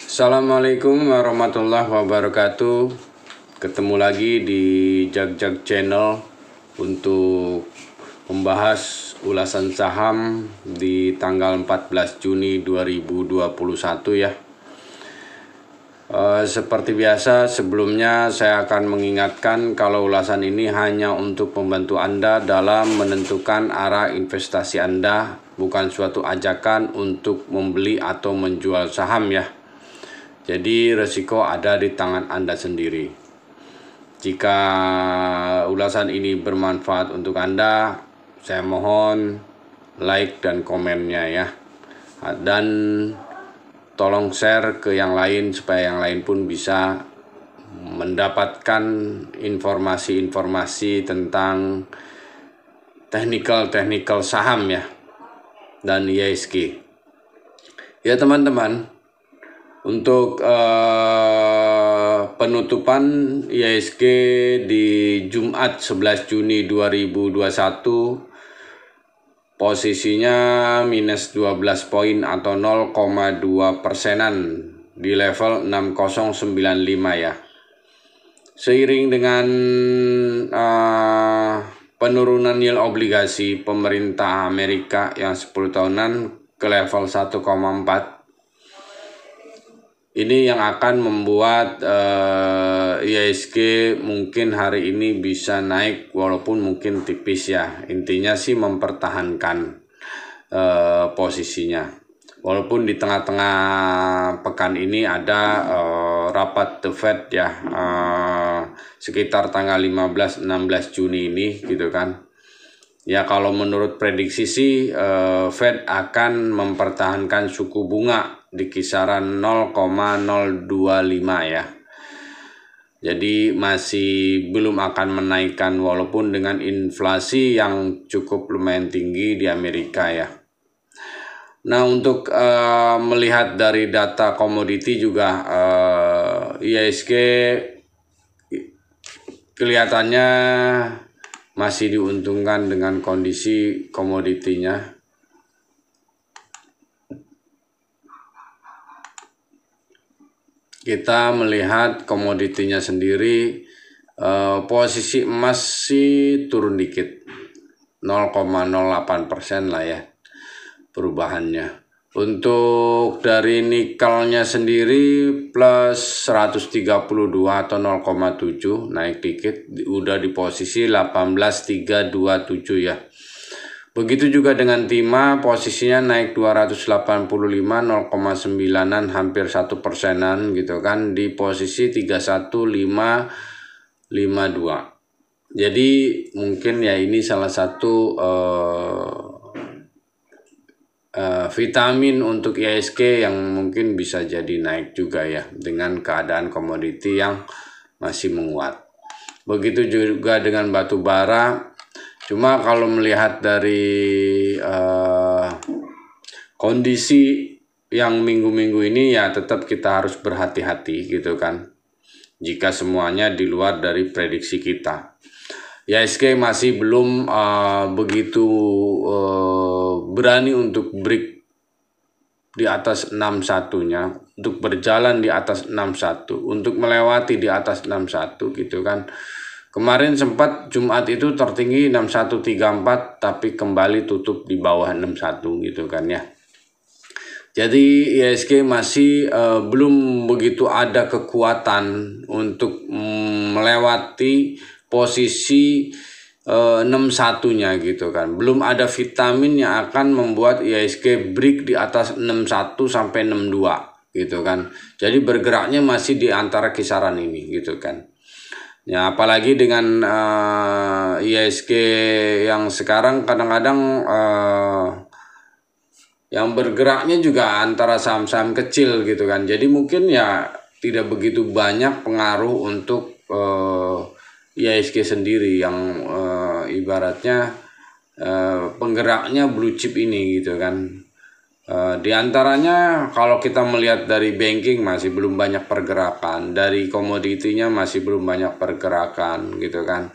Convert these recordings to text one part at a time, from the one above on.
Assalamualaikum warahmatullahi wabarakatuh. Ketemu lagi di Jag Channel untuk membahas ulasan saham di tanggal 14 Juni 2021 ya. Seperti biasa, sebelumnya saya akan mengingatkan kalau ulasan ini hanya untuk membantu Anda dalam menentukan arah investasi Anda, bukan suatu ajakan untuk membeli atau menjual saham ya. Jadi resiko ada di tangan Anda sendiri. Jika ulasan ini bermanfaat untuk Anda, saya mohon like dan komennya ya. Dan tolong share ke yang lain supaya yang lain pun bisa mendapatkan informasi-informasi tentang technical saham ya dan IHSG. Ya teman-teman, untuk penutupan IHSG di Jumat 11 Juni 2021 posisinya minus 12 poin atau 0,2%-an di level 6095 ya. Seiring dengan penurunan yield obligasi pemerintah Amerika yang 10 tahunan ke level 1,4, ini yang akan membuat IHSG mungkin hari ini bisa naik walaupun mungkin tipis ya. Intinya sih mempertahankan posisinya. Walaupun di tengah-tengah pekan ini ada rapat The Fed ya, sekitar tanggal 15-16 Juni ini gitu kan. Ya kalau menurut prediksi sih Fed akan mempertahankan suku bunga di kisaran 0,025 ya. Jadi masih belum akan menaikkan walaupun dengan inflasi yang cukup lumayan tinggi di Amerika ya. Nah untuk melihat dari data komoditi juga IHSG kelihatannya masih diuntungkan dengan kondisi komoditinya. Kita melihat komoditinya sendiri, posisi emas sih turun dikit, 0,08% lah ya perubahannya. Untuk dari nikelnya sendiri plus 132 atau 0,7, naik dikit, udah di posisi 18327 ya. Begitu juga dengan timah, posisinya naik 285, 0,9-an, hampir 1%-an gitu kan, di posisi 31552. Jadi mungkin ya ini salah satu vitamin untuk IHSG yang mungkin bisa jadi naik juga ya dengan keadaan komoditi yang masih menguat. Begitu juga dengan batu bara. Cuma kalau melihat dari kondisi yang minggu-minggu ini ya tetap kita harus berhati-hati gitu kan. Jika semuanya di luar dari prediksi kita. IHSG masih belum begitu berani untuk break di atas 61-nya, untuk berjalan di atas 61, untuk melewati di atas 61 gitu kan. Kemarin sempat Jumat itu tertinggi 6134 tapi kembali tutup di bawah 61 gitu kan ya. Jadi IHSG masih belum begitu ada kekuatan untuk melewati posisi 61-nya gitu kan. Belum ada vitamin yang akan membuat IHSG break di atas 61 sampai 62 gitu kan. Jadi bergeraknya masih di antara kisaran ini gitu kan. Ya apalagi dengan IHSG yang sekarang kadang-kadang yang bergeraknya juga antara saham-saham kecil gitu kan. Jadi mungkin ya tidak begitu banyak pengaruh untuk IHSG sendiri yang ibaratnya penggeraknya blue chip ini gitu kan. Di antaranya kalau kita melihat dari banking masih belum banyak pergerakan, dari komoditinya masih belum banyak pergerakan gitu kan.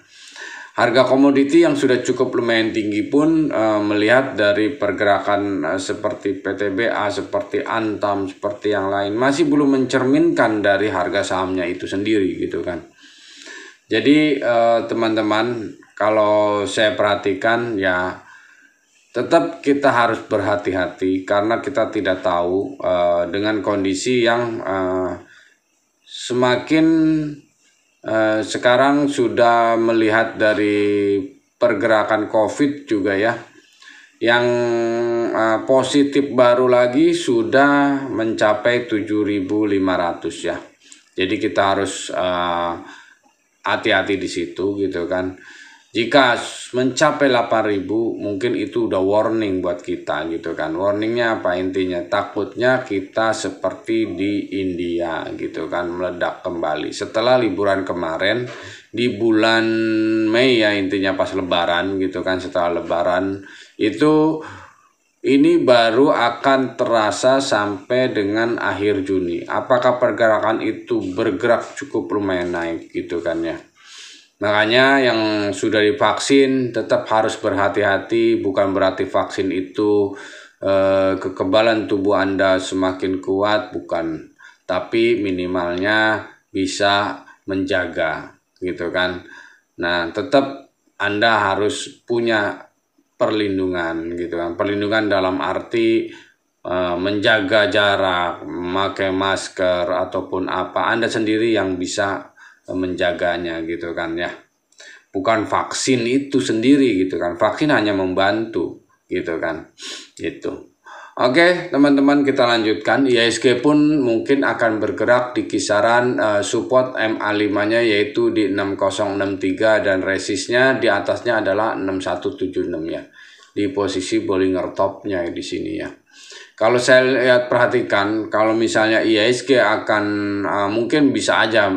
Harga komoditi yang sudah cukup lumayan tinggi pun melihat dari pergerakan seperti PTBA, seperti Antam, seperti yang lain masih belum mencerminkan dari harga sahamnya itu sendiri gitu kan. Jadi teman-teman, kalau saya perhatikan ya tetap kita harus berhati-hati karena kita tidak tahu dengan kondisi yang semakin sekarang sudah melihat dari pergerakan COVID juga ya, yang positif baru lagi sudah mencapai 7.500 ya. Jadi kita harus hati-hati di situ gitu kan. Jika mencapai 8.000 mungkin itu udah warning buat kita gitu kan. Warningnya apa intinya? Takutnya kita seperti di India gitu kan, meledak kembali. Setelah liburan kemarin di bulan Mei ya, intinya pas lebaran gitu kan, setelah lebaran itu ini baru akan terasa sampai dengan akhir Juni. Apakah pergerakan itu bergerak cukup lumayan naik gitu kan ya. Makanya yang sudah divaksin tetap harus berhati-hati, bukan berarti vaksin itu kekebalan tubuh Anda semakin kuat, bukan. Tapi minimalnya bisa menjaga gitu kan. Nah, tetap Anda harus punya perlindungan gitu kan. Perlindungan dalam arti menjaga jarak, memakai masker ataupun apa, Anda sendiri yang bisa menjaganya gitu kan ya, bukan vaksin itu sendiri gitu kan. Vaksin hanya membantu gitu kan gitu. Oke teman-teman, kita lanjutkan. IHSG pun mungkin akan bergerak di kisaran support MA5 nya yaitu di 6063 dan resistnya di atasnya adalah 6176 ya, di posisi Bollinger Top-nya di sini ya. Kalau saya lihat perhatikan, kalau misalnya IHSG akan mungkin bisa aja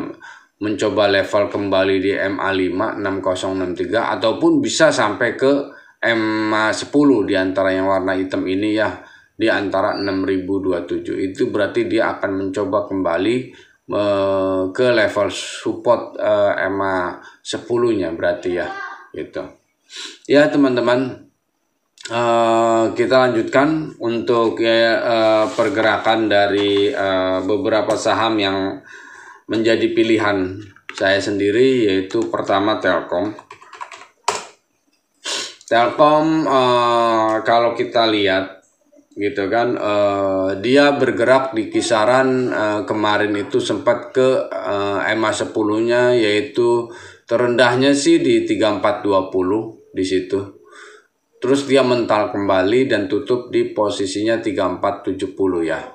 mencoba level kembali di MA5 6063 ataupun bisa sampai ke MA10 di antara yang warna hitam ini ya, di antara 6027. Itu berarti dia akan mencoba kembali ke level support MA10-nya berarti ya gitu. Ya teman-teman, kita lanjutkan untuk pergerakan dari beberapa saham yang menjadi pilihan saya sendiri, yaitu pertama Telkom. Telkom kalau kita lihat gitu kan, dia bergerak di kisaran kemarin itu sempat ke MA10-nya, yaitu terendahnya sih di 3420 di situ. Terus dia mental kembali dan tutup di posisinya 3470 ya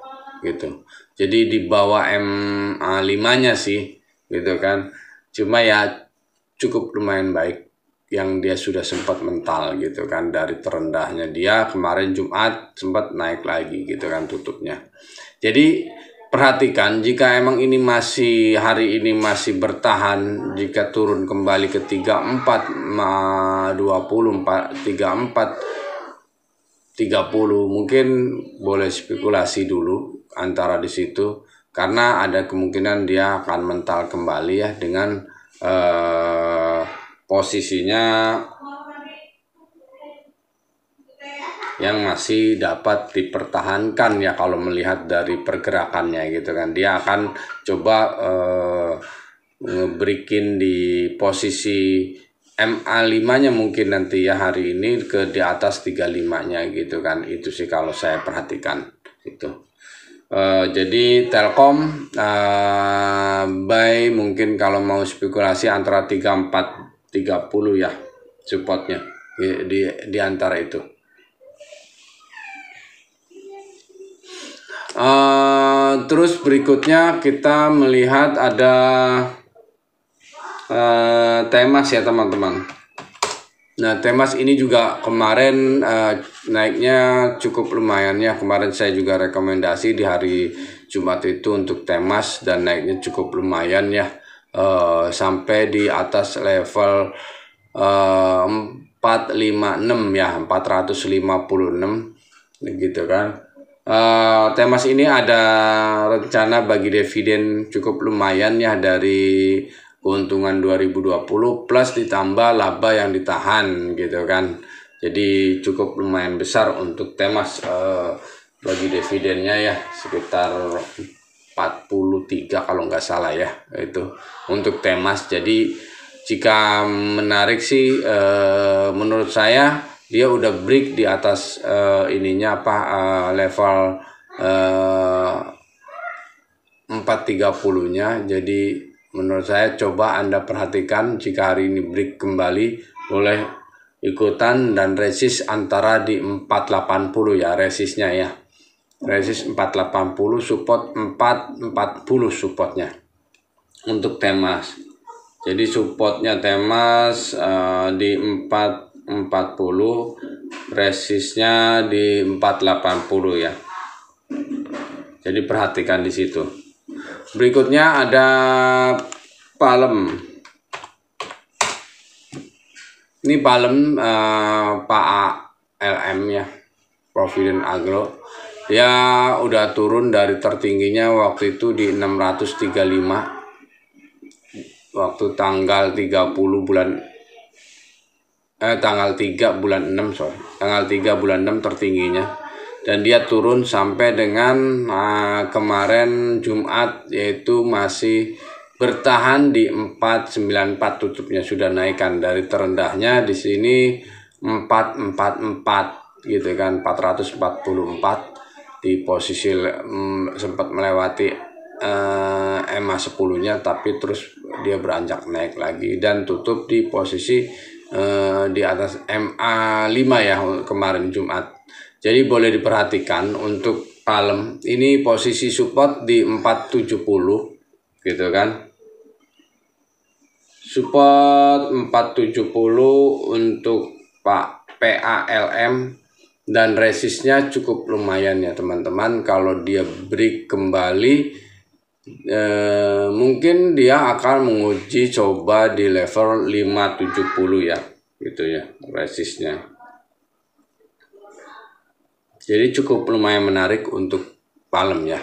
gitu. Jadi di bawah MA5-nya sih gitu kan. Cuma ya cukup lumayan baik yang dia sudah sempat mental gitu kan, dari terendahnya dia kemarin Jumat sempat naik lagi gitu kan tutupnya. Jadi perhatikan, jika emang ini masih hari ini masih bertahan, jika turun kembali ke 3420 3430 mungkin boleh spekulasi dulu antara di situ, karena ada kemungkinan dia akan mental kembali ya dengan posisinya yang masih dapat dipertahankan ya kalau melihat dari pergerakannya gitu kan. Dia akan coba ngebreakin di posisi MA5-nya mungkin nanti ya hari ini ke di atas 35-nya gitu kan. Itu sih kalau saya perhatikan itu. Jadi Telkom buy mungkin kalau mau spekulasi antara 3430 ya supportnya di antara itu. Terus berikutnya kita melihat ada Temas ya teman-teman. Nah Temas ini juga kemarin naiknya cukup lumayan ya. Kemarin saya juga rekomendasi di hari Jumat itu untuk Temas dan naiknya cukup lumayan ya, sampai di atas level 456 ya, 456 gitu kan. Temas ini ada rencana bagi dividen cukup lumayan ya dari keuntungan 2020 plus ditambah laba yang ditahan gitu kan. Jadi cukup lumayan besar untuk Temas bagi dividennya ya, sekitar 43 kalau nggak salah ya, itu untuk Temas. Jadi jika menarik sih menurut saya dia udah break di atas ininya level 430-nya. Jadi menurut saya coba Anda perhatikan, jika hari ini break kembali boleh ikutan, dan resist antara di 480 ya resistnya ya. Resist 480, support 440 supportnya untuk Temas. Jadi supportnya Temas di 440, resistnya di 480 ya. Jadi perhatikan di situ. Berikutnya ada Palem. Ini Palem PALM ya, Provident Agro. Dia udah turun dari tertingginya waktu itu di 635 waktu tanggal 3 bulan 6 tanggal 3 bulan 6 tertingginya, dan dia turun sampai dengan kemarin Jumat, yaitu masih bertahan di 494 tutupnya, sudah naikkan dari terendahnya di sini 444 gitu kan, 444 di posisi sempat melewati EMA 10-nya, tapi terus dia beranjak naik lagi dan tutup di posisi di atas MA 5 ya kemarin Jumat. Jadi boleh diperhatikan untuk Palem ini posisi support di 470 gitu kan. Support 470 untuk PALM, dan resistnya cukup lumayan ya teman-teman. Kalau dia break kembali mungkin dia akan menguji coba di level 570 ya gitu ya resistnya. Jadi cukup lumayan menarik untuk Palem ya.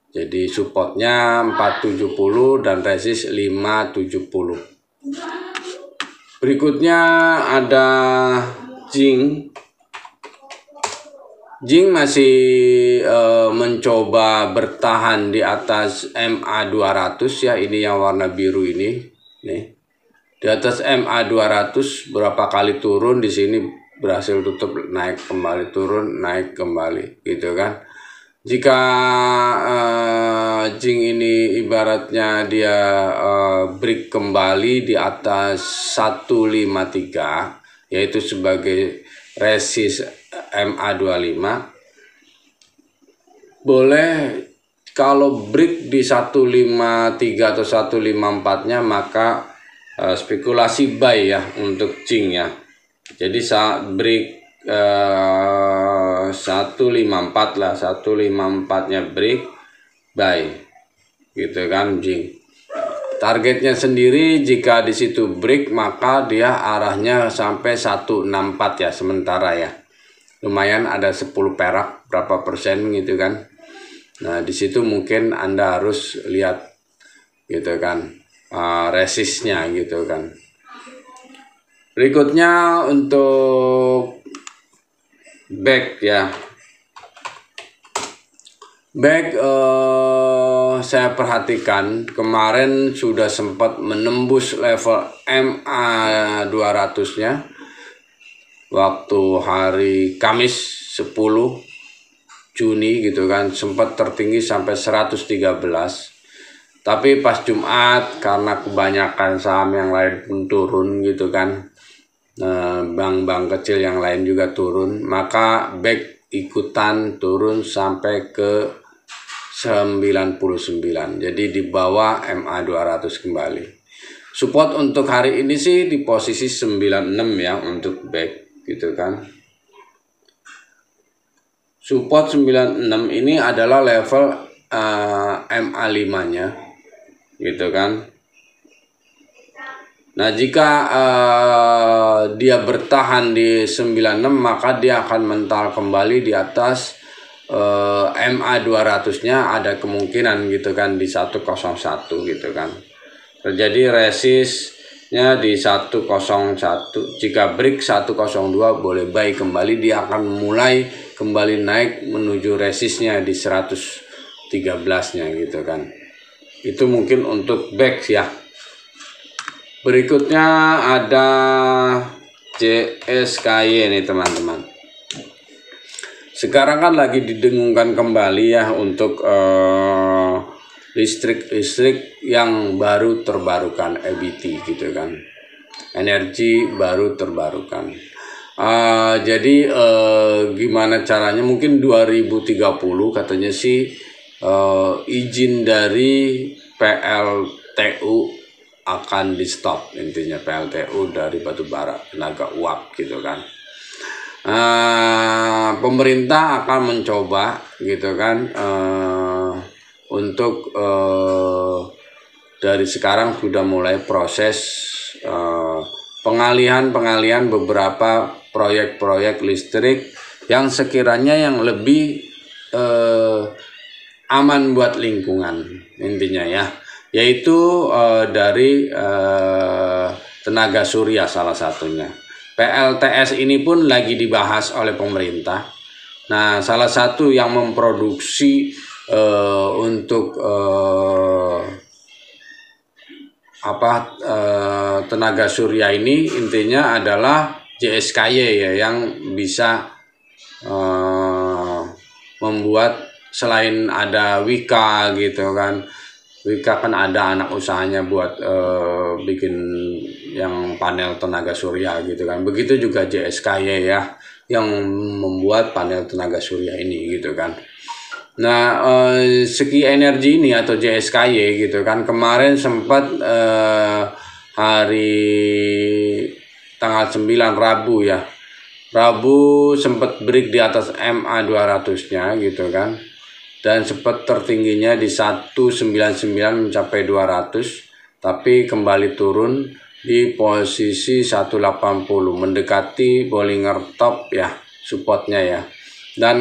Jadi supportnya 470 dan resist 570. Berikutnya ada Zinc. Zinc masih mencoba bertahan di atas MA 200 ya, ini yang warna biru ini. Nih. Di atas MA 200 berapa kali turun, di sini berhasil tutup, naik kembali, turun, naik kembali gitu kan. Jika Zinc ini ibaratnya dia break kembali di atas 153, yaitu sebagai resist MA 25, boleh kalau break di 153 atau 154-nya maka spekulasi buy ya untuk Zinc ya. Jadi saat break 154 lah, 154-nya break, buy gitu kan Zinc. Targetnya sendiri jika di situ break maka dia arahnya sampai 164 ya sementara ya. Lumayan ada 10 perak berapa persen gitu kan. Nah di situ mungkin Anda harus lihat gitu kan resistnya gitu kan. Berikutnya untuk back ya. Back saya perhatikan kemarin sudah sempat menembus level MA 200-nya waktu hari Kamis 10 Juni gitu kan, sempat tertinggi sampai 113. Tapi pas Jumat karena kebanyakan saham yang lain pun turun gitu kan, bank-bank kecil yang lain juga turun, maka back ikutan turun sampai ke 99. Jadi di bawah MA 200 kembali. Support untuk hari ini sih di posisi 96 ya untuk back gitu kan. Support 96 ini adalah level MA 5-nya gitu kan. Nah jika dia bertahan di 96 maka dia akan mental kembali di atas MA 200-nya, ada kemungkinan gitu kan di 101 gitu kan. Terjadi resistnya di 101. Jika break 102 boleh buy kembali, dia akan mulai kembali naik menuju resistnya di 113-nya gitu kan. Itu mungkin untuk back ya. Berikutnya ada JSKY nih teman-teman. Sekarang kan lagi didengungkan kembali ya untuk listrik yang baru terbarukan, EBT gitu kan, energi baru terbarukan. Jadi gimana caranya, mungkin 2030 katanya sih izin dari PLTU akan di stop, intinya PLTU dari batubara tenaga uap gitu kan. Pemerintah akan mencoba gitu kan untuk dari sekarang sudah mulai proses pengalihan beberapa proyek-proyek listrik yang sekiranya yang lebih aman buat lingkungan intinya ya, yaitu dari tenaga surya salah satunya. PLTS ini pun lagi dibahas oleh pemerintah. Nah, salah satu yang memproduksi untuk tenaga surya ini intinya adalah JSKY ya, yang bisa membuat, selain ada Wika gitu kan. Wika kan ada anak usahanya buat bikin yang panel tenaga surya gitu kan. Begitu juga JSKY ya, yang membuat panel tenaga surya ini gitu kan. Nah, Seki Energi ini atau JSKY gitu kan, kemarin sempat hari tanggal 9 Rabu ya. Rabu sempat break di atas MA 200-nya gitu kan. Dan sempat tertingginya di 199 mencapai 200, tapi kembali turun di posisi 180 mendekati Bollinger Top ya, supportnya ya. Dan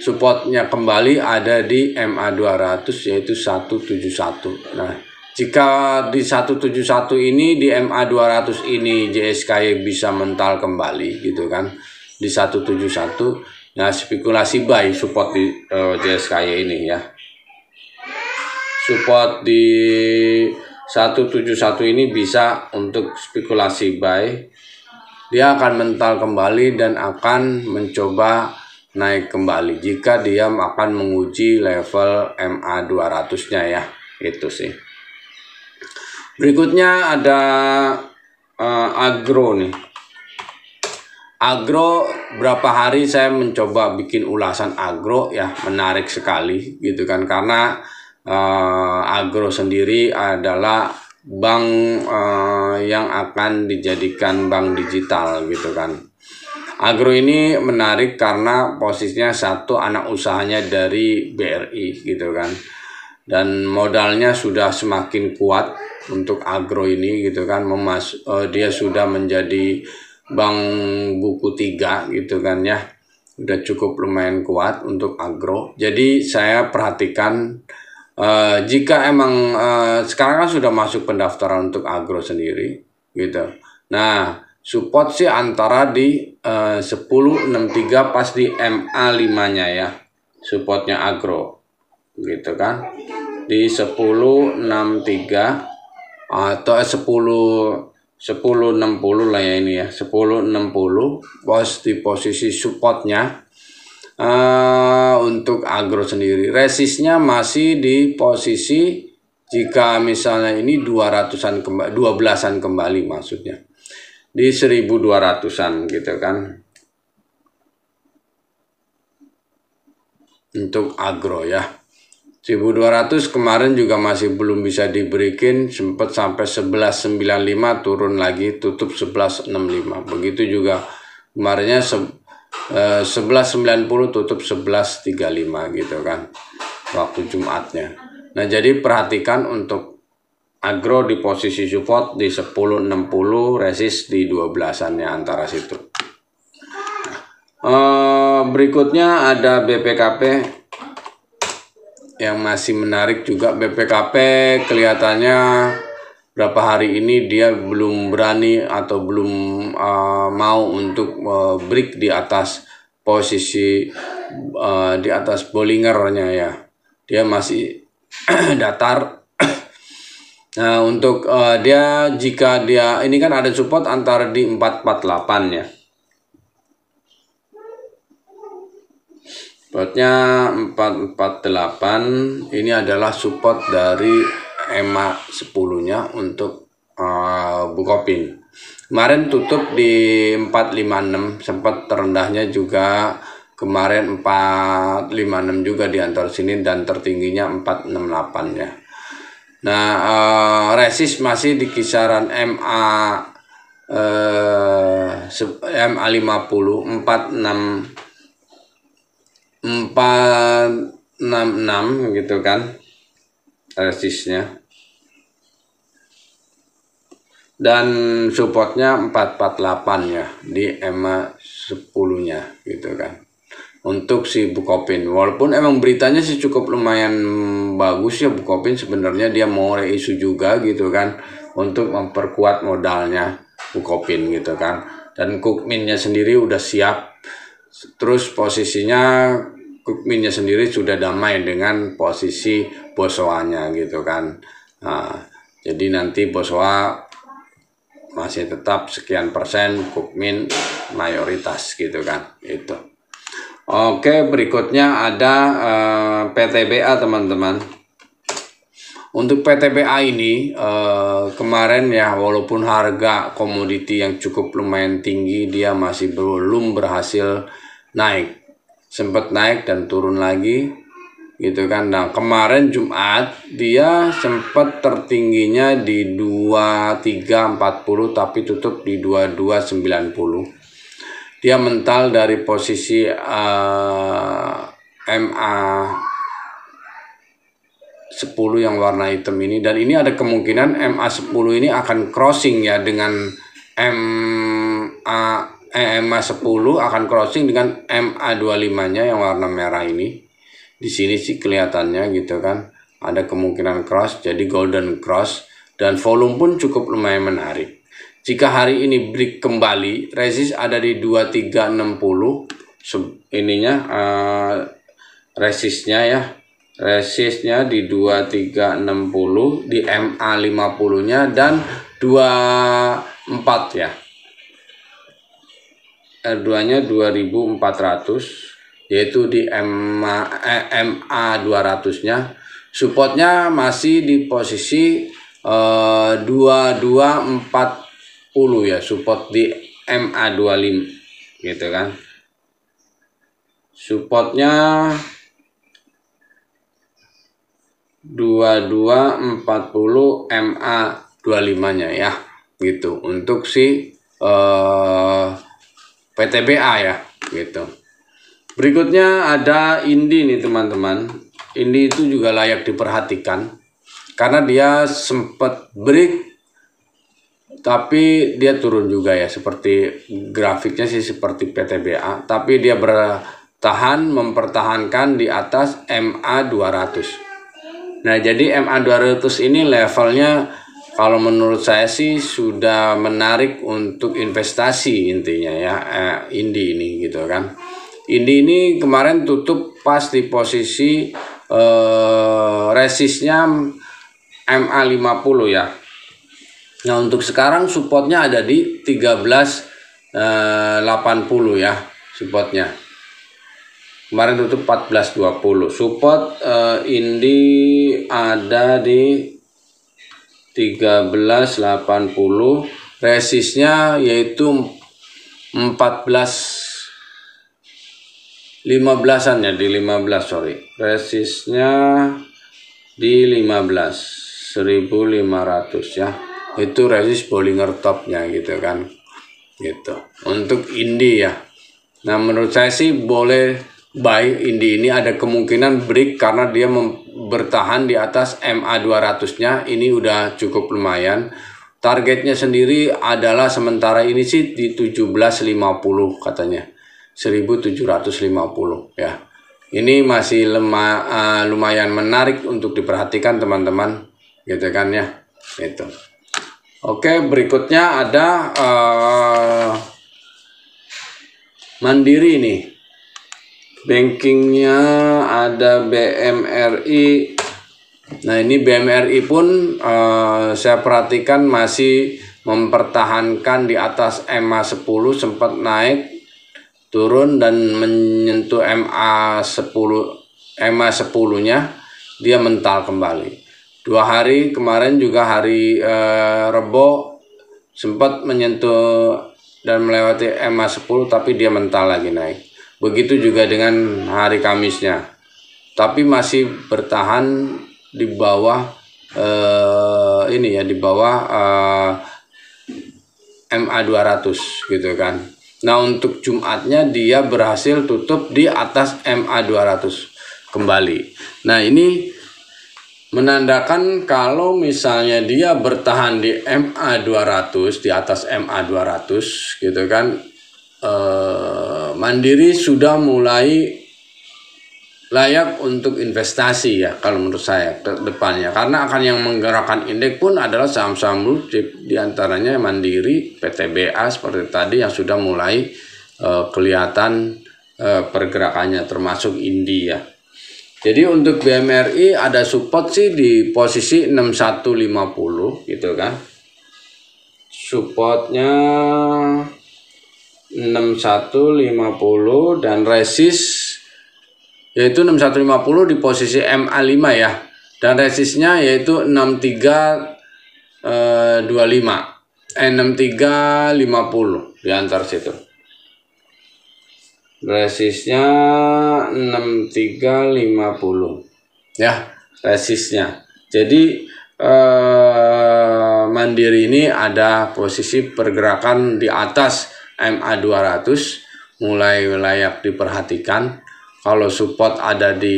supportnya kembali ada di MA 200 yaitu 171. Nah, jika di 171 ini, di MA 200 ini JSKY bisa mental kembali gitu kan, di 171. Nah, spekulasi buy support di JSKY ini ya. Support di 171 ini bisa untuk spekulasi buy. Dia akan mental kembali dan akan mencoba naik kembali jika dia akan menguji level MA 200-nya ya. Itu sih. Berikutnya ada agro nih. Agro, berapa hari saya mencoba bikin ulasan agro ya, menarik sekali gitu kan, karena agro sendiri adalah bank yang akan dijadikan bank digital gitu kan. Agro ini menarik karena posisinya satu, anak usahanya dari BRI gitu kan, dan modalnya sudah semakin kuat untuk agro ini gitu kan. Dia sudah menjadi bank buku 3 gitu kan ya, udah cukup lumayan kuat untuk agro. Jadi saya perhatikan jika emang sekarang kan sudah masuk pendaftaran untuk agro sendiri gitu. Nah, support sih antara di 1063 pas di MA 5-nya ya, supportnya agro gitu kan, di 1063 atau 1060 lah ya ini ya, 1060 pos di posisi supportnya untuk agro sendiri. Resistnya masih di posisi, jika misalnya ini 200-an kembali, 12-an kembali maksudnya, di 1200-an gitu kan untuk agro ya. 1200 kemarin juga masih belum bisa diberikan, sempat sampai 1195 turun lagi, tutup 1165. Begitu juga kemarinnya 1190 tutup 1135 gitu kan waktu Jumatnya. Nah, jadi perhatikan untuk agro di posisi support di 1060, resist di 12-annya antara situ. Berikutnya ada BPKP yang masih menarik juga BPKP. Kelihatannya berapa hari ini dia belum berani atau belum mau untuk break di atas posisi di atas Bollingernya ya. Dia masih datar. Nah, untuk dia jika dia ini kan ada support antara di 448 ya. Supportnya 448 ini adalah support dari EMA 10-nya untuk Bukopin. Kemarin tutup di 456, sempat terendahnya juga kemarin 456 juga di antar sini dan tertingginya 468 ya. Nah, resist masih di kisaran MA 50 466 gitu kan resistnya, dan supportnya 448 ya di EMA 10-nya gitu kan untuk si Bukopin. Walaupun emang beritanya sih cukup lumayan bagus ya, Bukopin sebenarnya dia mau reisu juga gitu kan untuk memperkuat modalnya Bukopin gitu kan, dan Kukminnya sendiri udah siap. Terus posisinya Kukminnya sendiri sudah damai dengan posisi Bosoanya gitu kan. Nah, jadi nanti Bosoa masih tetap sekian persen, Kukmin mayoritas gitu kan itu. Oke, berikutnya ada PTBA teman-teman. Untuk PTBA ini kemarin ya, walaupun harga komoditi yang cukup lumayan tinggi, dia masih belum berhasil naik. Sempat naik dan turun lagi gitu kan. Nah, kemarin Jumat dia sempat tertingginya di 2340 tapi tutup di 2290. Dia mental dari posisi MA 10 yang warna hitam ini, dan ini ada kemungkinan MA 10 ini akan crossing ya dengan MA 10 akan crossing dengan MA 25-nya yang warna merah ini. Di sini sih kelihatannya gitu kan. Ada kemungkinan cross, jadi golden cross, dan volume pun cukup lumayan menarik. Jika hari ini break kembali, resist ada di 2360. Ininya resistnya ya. Resistnya di 2360 di MA 50-nya dan 24 ya. R2-nya 2400, yaitu di MA 200-nya. Supportnya masih di posisi 2240 ya, support di MA 25 gitu kan. Supportnya 2240 MA 25-nya ya gitu untuk si PTBA ya gitu. Berikutnya ada Indi nih teman-teman. Indi itu juga layak diperhatikan karena dia sempat break tapi dia turun juga ya, seperti grafiknya sih seperti PTBA, tapi dia bertahan mempertahankan di atas MA 200. Nah, jadi MA 200 ini levelnya kalau menurut saya sih sudah menarik untuk investasi intinya ya, Indi ini gitu kan. Indi ini kemarin tutup pas di posisi resistnya MA 50 ya. Nah, untuk sekarang supportnya ada di 1380 ya supportnya. Kemarin tutup 1420. Support Indi ada di 1380, resistnya yaitu 15-an ya, di 15 sorry, resistnya di 15.500 ya, itu resist Bollinger topnya gitu kan gitu untuk Indi ya. Nah, menurut saya sih boleh buy Indi ini, ada kemungkinan break karena dia bertahan di atas MA 200-nya. Ini udah cukup lumayan. Targetnya sendiri adalah sementara ini sih di 1750 katanya. 1750 ya. Ini masih lumayan menarik untuk diperhatikan teman-teman, gitu kan ya. Itu. Oke, berikutnya ada Mandiri nih. Bankingnya ada BMRI. Nah, ini BMRI pun saya perhatikan masih mempertahankan di atas MA10, sempat naik turun dan menyentuh MA10-nya, dia mental kembali. 2 hari kemarin juga hari Rebo sempat menyentuh dan melewati MA10, tapi dia mental lagi naik. Begitu juga dengan hari Kamisnya, tapi masih bertahan di bawah di bawah MA200 gitu kan. Nah, untuk Jumatnya dia berhasil tutup di atas MA200 kembali. Nah, ini menandakan kalau misalnya dia bertahan di MA200, di atas MA200 gitu kan, Mandiri sudah mulai layak untuk investasi ya kalau menurut saya ke depannya, karena akan yang menggerakkan indeks pun adalah saham-saham blue chip, diantaranya Mandiri, PTBA seperti tadi yang sudah mulai kelihatan pergerakannya, termasuk India. Jadi untuk BMRI ada support sih di posisi 6150 gitu kan. Supportnya 6150 dan resist yaitu 6150 di posisi MA5 ya. Dan resistnya yaitu 6350 di antar situ. Resistnya 6350 ya, resistnya. Jadi Mandiri ini ada posisi pergerakan di atas MA200, mulai layak diperhatikan. Kalau support ada di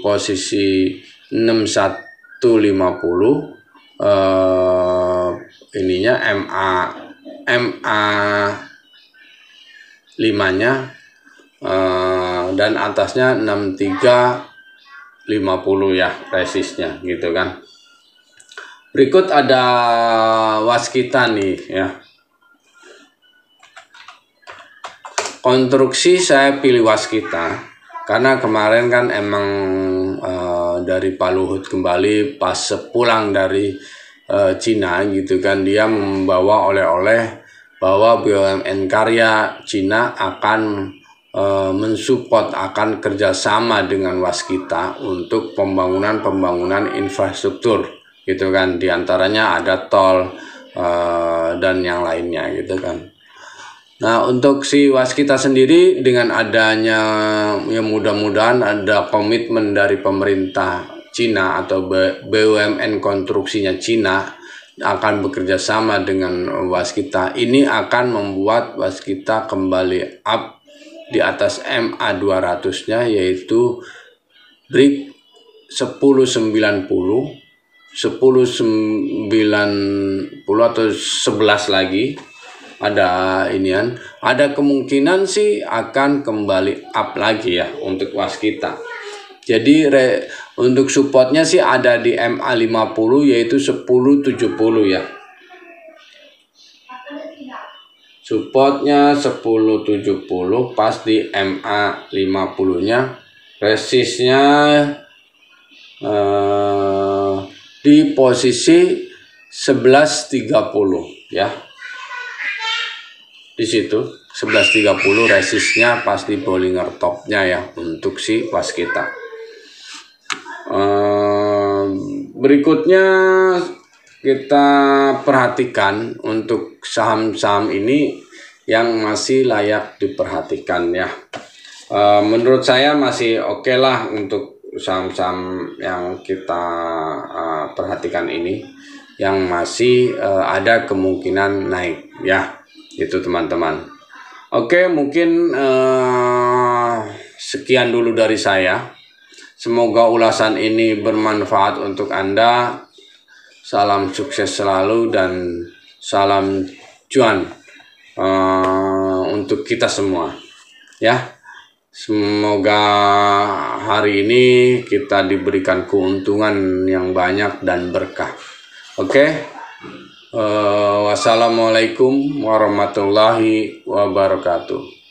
posisi 6150, ininya MA5-nya dan atasnya 6350 ya resistnya gitu kan. Berikut ada Waskita nih ya. Konstruksi saya pilih Waskita karena kemarin kan emang dari Pak Luhut kembali pas sepulang dari Cina gitu kan, dia membawa oleh-oleh bahwa BUMN karya Cina akan mensupport, akan kerjasama dengan Waskita untuk pembangunan infrastruktur gitu kan, diantaranya ada tol dan yang lainnya gitu kan. Nah, untuk si Waskita sendiri dengan adanya ya mudah-mudahan ada komitmen dari pemerintah Cina atau BUMN konstruksinya Cina akan bekerja sama dengan Waskita, ini akan membuat Waskita kembali up di atas MA200-nya, yaitu break 1090 atau 11 lagi. Ada inian, ada kemungkinan sih akan kembali up lagi ya untuk Waskita. Jadi untuk supportnya sih ada di MA50 yaitu 1070 ya. Supportnya 1070 pas di MA50-nya. Resistnya di posisi 1130 ya. Di situ 1130 resistnya pas di Bollinger Top-nya ya untuk si Waskita. Berikutnya kita perhatikan untuk saham-saham ini yang masih layak diperhatikan ya. Menurut saya masih oke lah untuk saham-saham yang kita perhatikan ini, yang masih ada kemungkinan naik ya, itu teman-teman. Oke, mungkin sekian dulu dari saya. Semoga ulasan ini bermanfaat untuk Anda. Salam sukses selalu dan salam cuan untuk kita semua ya. Semoga hari ini kita diberikan keuntungan yang banyak dan berkah. Oke. Wassalamualaikum warahmatullahi wabarakatuh.